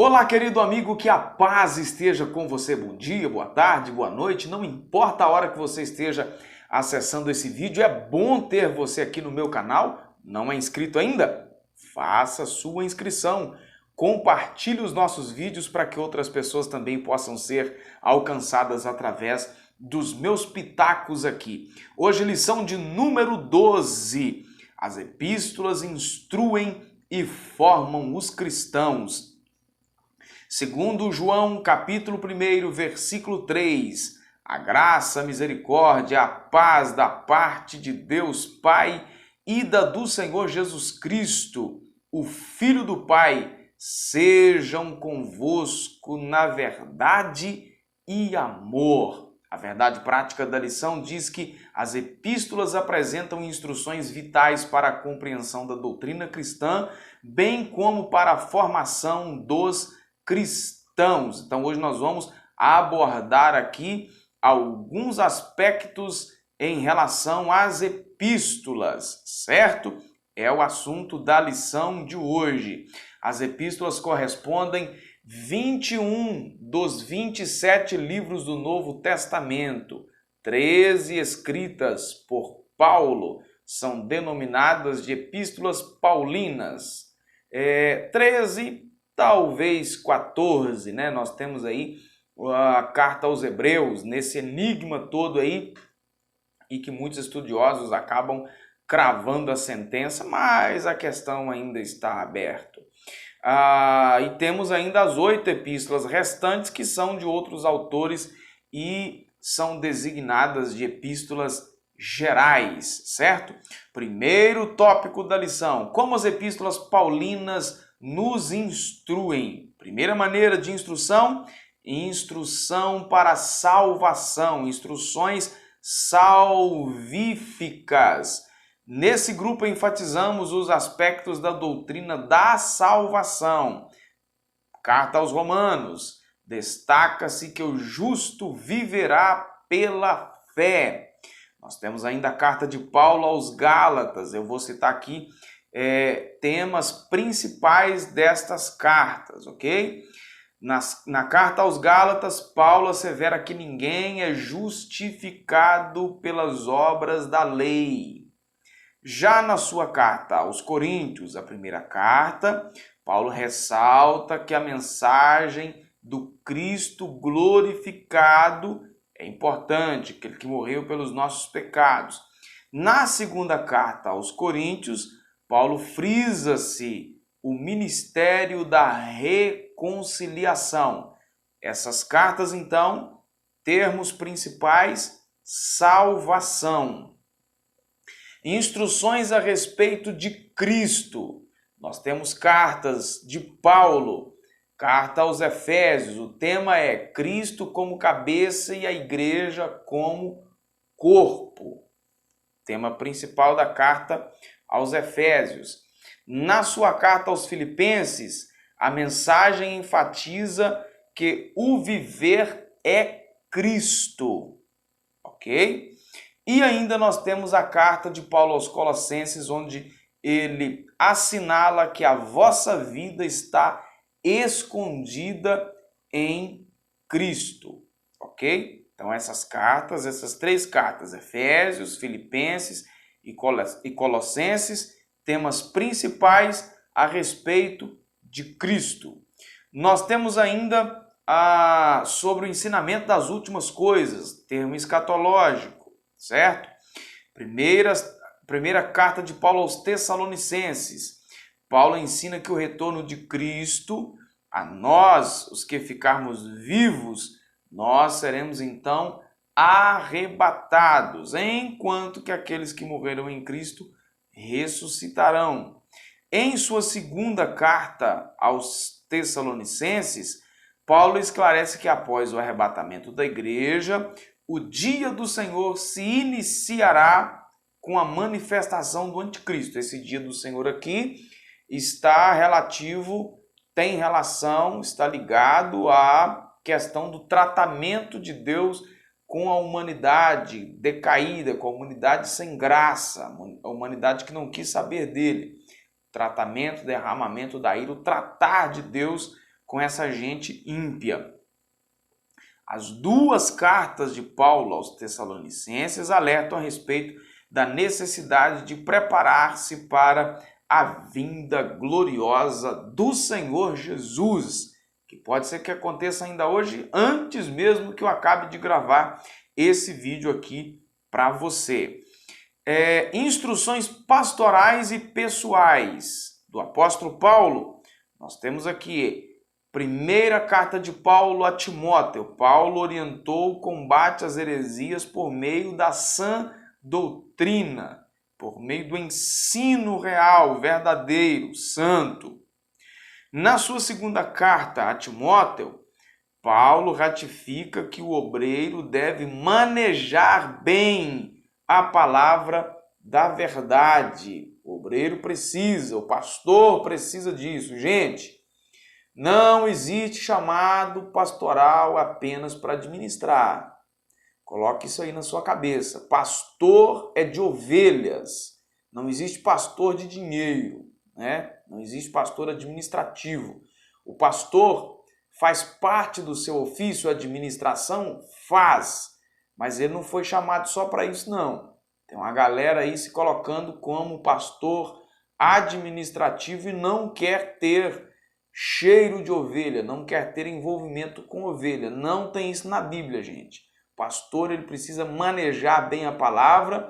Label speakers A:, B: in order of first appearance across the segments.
A: Olá, querido amigo, que a paz esteja com você. Bom dia, boa tarde, boa noite, não importa a hora que você esteja acessando esse vídeo, é bom ter você aqui no meu canal. Não é inscrito ainda? Faça sua inscrição. Compartilhe os nossos vídeos para que outras pessoas também possam ser alcançadas através dos meus pitacos aqui. Hoje, lição de número 12. As epístolas instruem e formam os cristãos. Segundo João, capítulo 1, versículo 3, a graça, a misericórdia, a paz da parte de Deus Pai e da do Senhor Jesus Cristo, o Filho do Pai, sejam convosco na verdade e amor. A verdade prática da lição diz que as epístolas apresentam instruções vitais para a compreensão da doutrina cristã, bem como para a formação dos cristãos. Então hoje nós vamos abordar aqui alguns aspectos em relação às epístolas, certo? É o assunto da lição de hoje. As epístolas correspondem 21 dos 27 livros do Novo Testamento, 13 escritas por Paulo, são denominadas de epístolas paulinas. 13 talvez 14, né? Nós temos aí a carta aos Hebreus, nesse enigma todo aí, e que muitos estudiosos acabam cravando a sentença, mas a questão ainda está aberta. E temos ainda as 8 epístolas restantes, que são de outros autores e são designadas de epístolas gerais, certo? Primeiro tópico da lição: como as epístolas paulinas nos instruem. Primeira maneira de instrução: instrução para salvação, instruções salvíficas. Nesse grupo enfatizamos os aspectos da doutrina da salvação. Carta aos Romanos: destaca-se que o justo viverá pela fé. Nós temos ainda a carta de Paulo aos Gálatas. Eu vou citar aqui temas principais destas cartas, ok? Na carta aos Gálatas, Paulo assevera que ninguém é justificado pelas obras da lei. Já na sua carta aos Coríntios, a primeira carta, Paulo ressalta que a mensagem do Cristo glorificado é importante, aquele que morreu pelos nossos pecados. Na segunda carta aos Coríntios, Paulo frisa-se o ministério da reconciliação. Essas cartas, então, termos principais: salvação. Instruções a respeito de Cristo. Nós temos cartas de Paulo, carta aos Efésios. O tema é Cristo como cabeça e a igreja como corpo. Tema principal da carta aos Efésios. Na sua carta aos Filipenses, a mensagem enfatiza que o viver é Cristo, ok? E ainda nós temos a carta de Paulo aos Colossenses, onde ele assinala que a vossa vida está escondida em Cristo, ok? Então essas três cartas, Efésios, Filipenses e Colossenses, temas principais a respeito de Cristo. Nós temos ainda sobre o ensinamento das últimas coisas, termo escatológico, certo? Primeira carta de Paulo aos Tessalonicenses. Paulo ensina que o retorno de Cristo, a nós, os que ficarmos vivos, nós seremos então arrebatados, enquanto que aqueles que morreram em Cristo ressuscitarão. Em sua segunda carta aos Tessalonicenses, Paulo esclarece que após o arrebatamento da igreja, o dia do Senhor se iniciará com a manifestação do anticristo. Esse dia do Senhor aqui está ligado à questão do tratamento de Deus com a humanidade decaída, com a humanidade sem graça, a humanidade que não quis saber dele. Tratamento, derramamento da ira, o tratar de Deus com essa gente ímpia. As duas cartas de Paulo aos Tessalonicenses alertam a respeito da necessidade de preparar-se para a vinda gloriosa do Senhor Jesus, que pode ser que aconteça ainda hoje, antes mesmo que eu acabe de gravar esse vídeo aqui para você. Instruções pastorais e pessoais do apóstolo Paulo. Nós temos aqui primeira carta de Paulo a Timóteo. Paulo orientou o combate às heresias por meio da sã doutrina, por meio do ensino real, verdadeiro, santo. Na sua segunda carta a Timóteo, Paulo ratifica que o obreiro deve manejar bem a palavra da verdade. O obreiro precisa, o pastor precisa disso. Gente, não existe chamado pastoral apenas para administrar. Coloque isso aí na sua cabeça. Pastor é de ovelhas. Não existe pastor de dinheiro, né? Não existe pastor administrativo. O pastor faz parte do seu ofício, a administração faz, mas ele não foi chamado só para isso, não. Tem uma galera aí se colocando como pastor administrativo e não quer ter cheiro de ovelha, não quer ter envolvimento com ovelha. Não tem isso na Bíblia, gente. O pastor, ele precisa manejar bem a palavra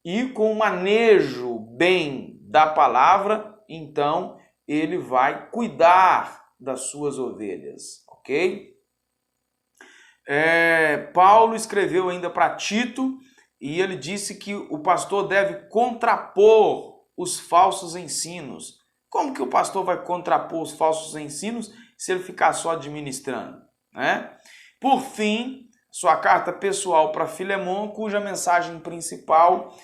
A: e com o manejo bem da palavra, então ele vai cuidar das suas ovelhas, ok? Paulo escreveu ainda para Tito e ele disse que o pastor deve contrapor os falsos ensinos. Como que o pastor vai contrapor os falsos ensinos se ele ficar só administrando, né? Por fim, sua carta pessoal para Filemon, cuja mensagem principal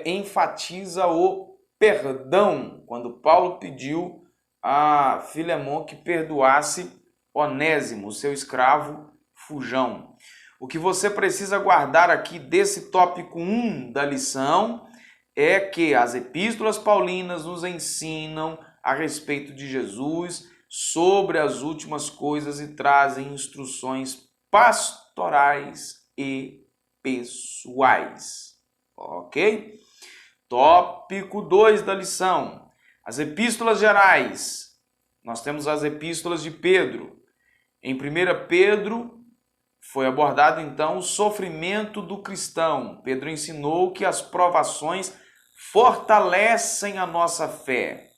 A: enfatiza o perdão, quando Paulo pediu a Filemon que perdoasse Onésimo, seu escravo fujão. O que você precisa guardar aqui desse tópico 1 da lição é que as epístolas paulinas nos ensinam a respeito de Jesus, sobre as últimas coisas e trazem instruções pastorais e pessoais. Ok? Tópico 2 da lição. As epístolas gerais. Nós temos as epístolas de Pedro. Em 1 Pedro foi abordado então o sofrimento do cristão. Pedro ensinou que as provações fortalecem a nossa fé.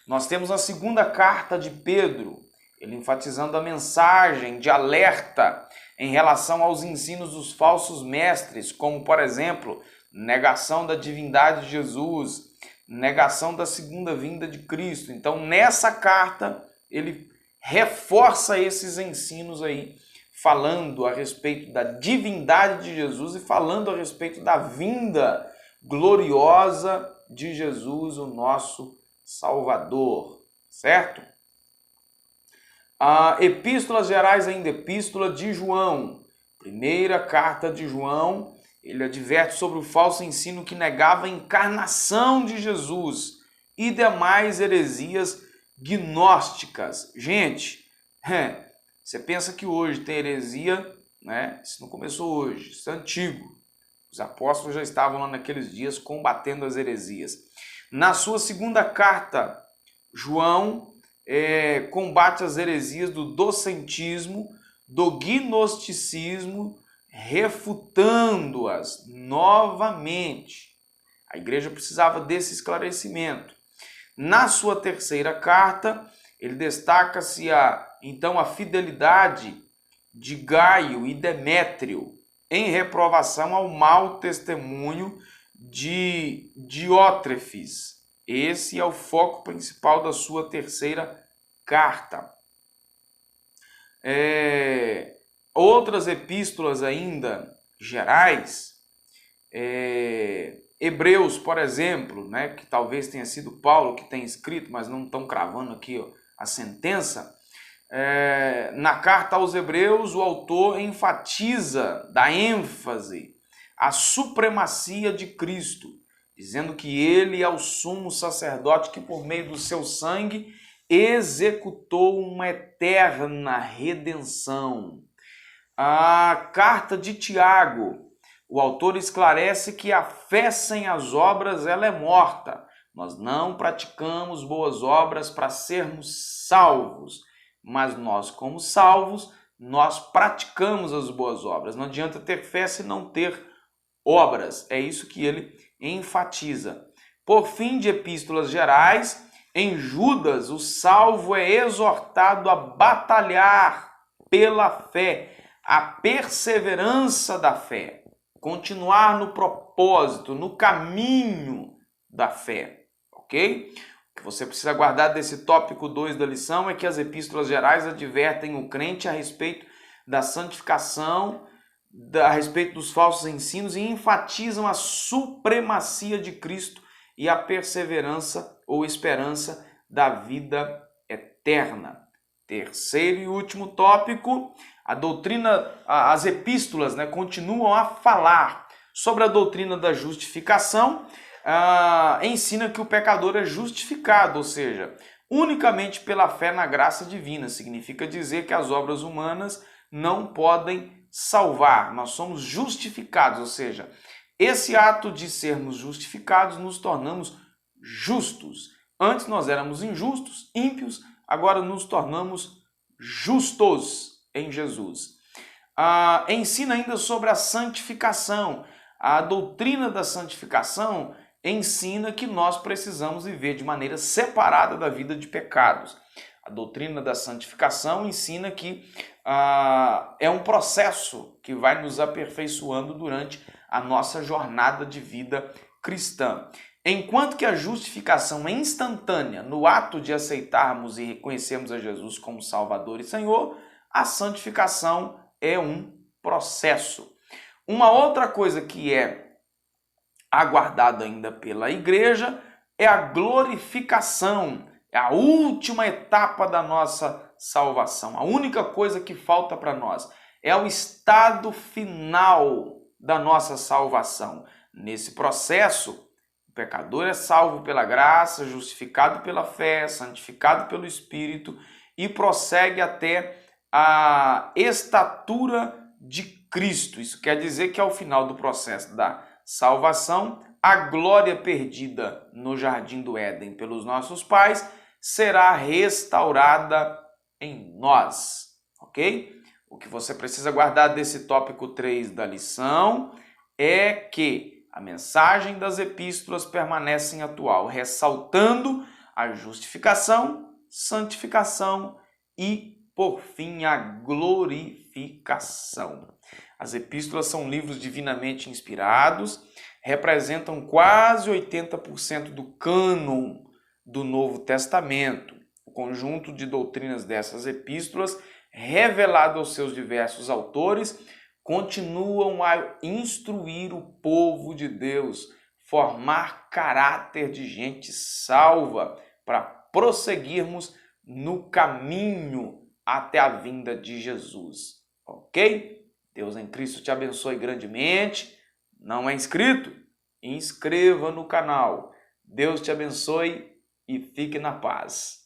A: Nós temos a segunda carta de Pedro, ele enfatizando a mensagem de alerta em relação aos ensinos dos falsos mestres, como, por exemplo, negação da divindade de Jesus, negação da segunda vinda de Cristo. Então, nessa carta, ele reforça esses ensinos aí, falando a respeito da divindade de Jesus e falando a respeito da vinda gloriosa de Jesus, o nosso Salvador, certo? Epístolas gerais ainda, epístola de João, primeira carta de João, ele adverte sobre o falso ensino que negava a encarnação de Jesus e demais heresias gnósticas. Gente, você pensa que hoje tem heresia, né? Isso não começou hoje, isso é antigo. Os apóstolos já estavam lá naqueles dias combatendo as heresias. Na sua segunda carta, João combate as heresias do docentismo, do gnosticismo, refutando-as novamente. A igreja precisava desse esclarecimento. Na sua terceira carta, ele destaca-se então a fidelidade de Gaio e Demétrio em reprovação ao mau testemunho de Diótrefes. Esse é o foco principal da sua terceira carta. Outras epístolas ainda gerais, Hebreus, por exemplo, né, que talvez tenha sido Paulo que tenha escrito, mas não estão cravando aqui a sentença. Na carta aos Hebreus, o autor dá ênfase à supremacia de Cristo, dizendo que ele é o sumo sacerdote que por meio do seu sangue executou uma eterna redenção. A carta de Tiago, o autor esclarece que a fé sem as obras ela é morta. Nós não praticamos boas obras para sermos salvos, mas nós, como salvos, nós praticamos as boas obras. Não adianta ter fé se não ter obras. É isso que ele enfatiza. Por fim, de epístolas gerais, em Judas, o salvo é exortado a batalhar pela fé, a perseverança da fé, continuar no propósito, no caminho da fé, ok? O que você precisa guardar desse tópico 2 da lição é que as epístolas gerais advertem o crente a respeito da santificação, a respeito dos falsos ensinos e enfatizam a supremacia de Cristo e a perseverança ou esperança da vida eterna. Terceiro e último tópico, a doutrina, as epístolas, continuam a falar sobre a doutrina da justificação, ensina que o pecador é justificado, ou seja, unicamente pela fé na graça divina. Significa dizer que as obras humanas não podem salvar, nós somos justificados, ou seja, esse ato de sermos justificados nos tornamos justos. Antes nós éramos injustos, ímpios, agora nos tornamos justos em Jesus. Ensina ainda sobre a santificação. A doutrina da santificação ensina que nós precisamos viver de maneira separada da vida de pecados. A doutrina da santificação ensina que é um processo que vai nos aperfeiçoando durante a nossa jornada de vida cristã. Enquanto que a justificação é instantânea no ato de aceitarmos e reconhecermos a Jesus como Salvador e Senhor, a santificação é um processo. Uma outra coisa que é aguardada ainda pela igreja é a glorificação, é a última etapa da nossa salvação. A única coisa que falta para nós é o estado final da nossa salvação. Nesse processo, o pecador é salvo pela graça, justificado pela fé, santificado pelo Espírito e prossegue até a estatura de Cristo. Isso quer dizer que ao final do processo da salvação, a glória perdida no jardim do Éden pelos nossos pais será restaurada em nós, ok? O que você precisa guardar desse tópico 3 da lição é que a mensagem das epístolas permanece atual, ressaltando a justificação, santificação e, por fim, a glorificação. As epístolas são livros divinamente inspirados, representam quase 80% do cânon do Novo Testamento. O conjunto de doutrinas dessas epístolas, revelado aos seus diversos autores, continuam a instruir o povo de Deus, formar caráter de gente salva para prosseguirmos no caminho até a vinda de Jesus. Ok? Deus em Cristo te abençoe grandemente. Não é inscrito? Inscreva no canal. Deus te abençoe e fique na paz.